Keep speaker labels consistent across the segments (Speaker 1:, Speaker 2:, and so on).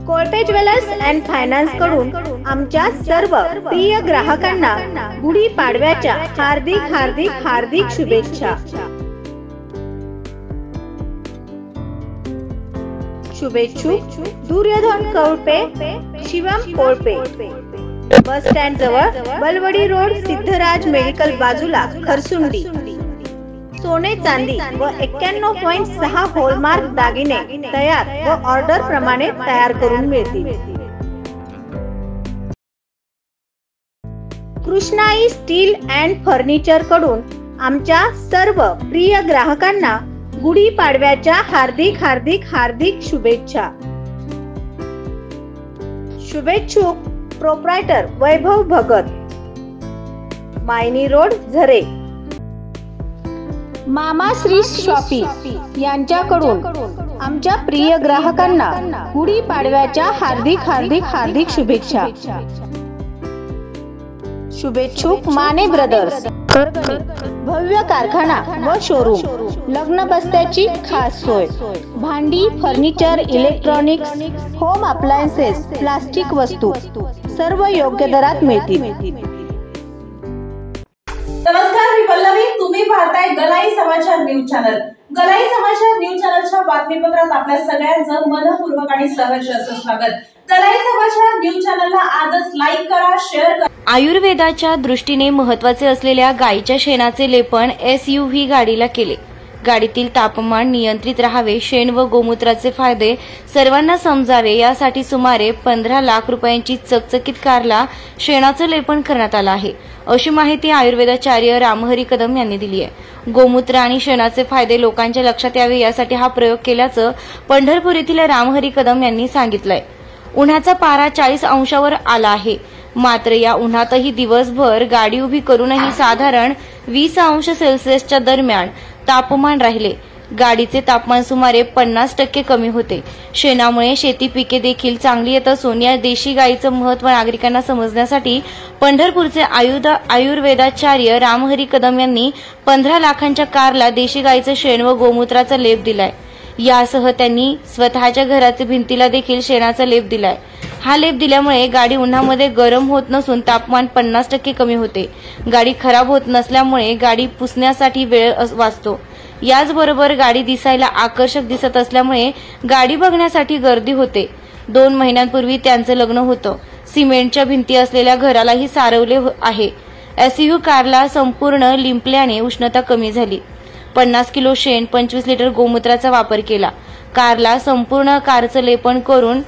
Speaker 1: Kolpe jewellers and finance कडून आमच्या सर्व प्रिय ग्राहकांना गुढी पाडव्याच्या हार्दिक हार्दिक हार्दिक शुभेच्छा। शुभेच्छुक दुर्योधन कोळपे, शिवम कोळपे, बस स्टँड जवळ, बलवडी रोड, सिद्धराज मेडिकल बाजूला, खरसुंडी। सोने चांदी व 91.6 हॉलमार्क दागिने तयार व ऑर्डर प्रमाणे तयार करून मिळतील। कृष्णाई स्टील अँड फर्निचर कडून आमच्या सर्व प्रिय ग्राहकांना गुढी पाडव्याच्या हार्दिक हार्दिक हार्दिक शुभेच्छा। शुभेच्छुक प्रोप्रायटर वैभव भगत, मायनी रोड, झरे। मामा श्री शॉपी यांच्याकडून आमच्या प्रिय ग्राहकांना गुढी पाडव्याच्या हार्दिक हार्दिक हार्दिक शुभेच्छा। शुभेच्छुक माने ब्रदर्स, भव्य कारखाना व शोरूम, लग्न बस्त्याची खास सोय, भांडी, furniture, electronics, home appliances, plastic वस्तू सर्व योग्य दरात मिळतील।
Speaker 2: नमस्कार, मी पल्लवी, तुम्ही पाहताय गलाई समाचार न्यूज चॅनल। गलाई समाचार न्यूज चॅनलच्या बातमीपत्रात आपल्या सगळ्यांचं मनपूर्वक आणि सहर्ष असं स्वागत। गलाई समाचार न्यूज चॅनलला आजच लाईक करा, शेअर करा।
Speaker 3: आयुर्वेदाच्या दृष्टीने महत्त्वाचे असलेल्या गायीच्या शेणाचे लेपन SUV गाडीला केले। गाडीतील तापमान नियंत्रित राहावे, शेण व गोमूत्राचे फायदे सर्वांना समजावे यासाठी सुमारे 15 लाख रुपयांची चकचकीत कारला शेणाचं लेपन करण्यात आलं आहे, अशी माहिती आयुर्वेदाचार्य रामहरी कदम यांनी दिली आहे। गोमूत्र आणि शेणाचे फायदे लोकांच्या लक्षात यावे यासाठी हा प्रयोग केल्याचं पंढरपूर येथील रामहरी कदम यांनी सांगितलंय। उन्हाचा पारा 40 अंशावर आला आहे, मात्र या उन्हातही दिवसभर गाडी उभी करूनही साधारण 20 अंश सेल्सिअसच्या दरम्यान तापमान राहिले। गाडीचे तापमान सुमारे 50% कमी होते। शेणामुळे शेती पिके देखील चांगली येत असून या देशी गायीचं महत्त्व नागरिकांना समजण्यासाठी पंढरपूरचे आयुर्वेदाचार्य रामहरी कदम यांनी 15 लाखांच्या कारला देशी गायीचं शेण व गोमूत्राचा लेप दिलाय। यासह त्यांनी स्वतःच्या घराच्या भिंतीला देखील शेणाचा लेप दिलाय। हा लेप दिल्यामुळे गाडी उन्हामध्ये गरम होत नसून तापमान 50% कमी होते। गाडी खराब होत नसल्यामुळे गाडी पुसण्यासाठी वेळ वाचतो। याचबरोबर गाडी दिसायला आकर्षक दिसत असल्यामुळे गाडी बघण्यासाठी गर्दी होते। 2 महिन्यांपूर्वी त्यांचं लग्न होतं। सिमेंटच्या भिंती असलेल्या घरालाही सारवले आहे। SUV कारला संपूर्ण लिंपल्याने उष्णता कमी झाली। 50 किलो शेण, 25 लिटर गोमूत्राचा वापर केला। कारला संपूर्ण कारचं लेपन करून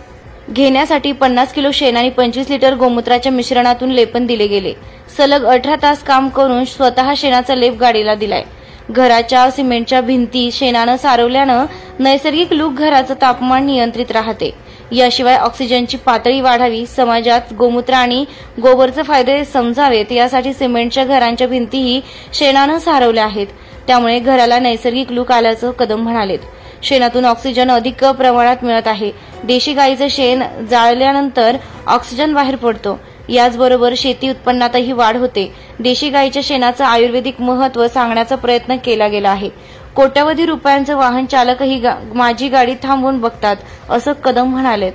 Speaker 3: घेण्यासाठी 50 किलो शेण आणि 25 लिटर गोमूत्राच्या मिश्रणातून लेपन दिले गेले। सलग 18 तास काम करून स्वतः शेणाचा लेप गाडीला दिलाय। घराच्या सिमेंटच्या भिंती शेणानं सारवल्यानं नैसर्गिक लूक घराचं तापमान नियंत्रित राहते। याशिवाय ऑक्सिजनची पातळी वाढावी, समाजात गोमूत्र आणि गोबरचे फायदे समजावेत यासाठी सिमेंटच्या घरांच्या भिंतीही शेणानं सारवल्या आहेत। त्यामुळे घराला नैसर्गिक लूक आल्याचं कदम म्हणालेत। शेणातून ऑक्सिजन अधिक प्रमाणात मिळत आहे। देशी गायीचं शेण जाळल्यानंतर ऑक्सिजन बाहेर पडतो। याचबरोबर शेती उत्पन्नातही वाढ होते। देशी गायीच्या शेणाचं आयुर्वेदिक महत्त्व सांगण्याचा प्रयत्न केला गेला आहे। कोट्यवधी रुपयांचं वाहन चालकही माझी गाडी थांबवून बघतात, असं कदम म्हणालेत।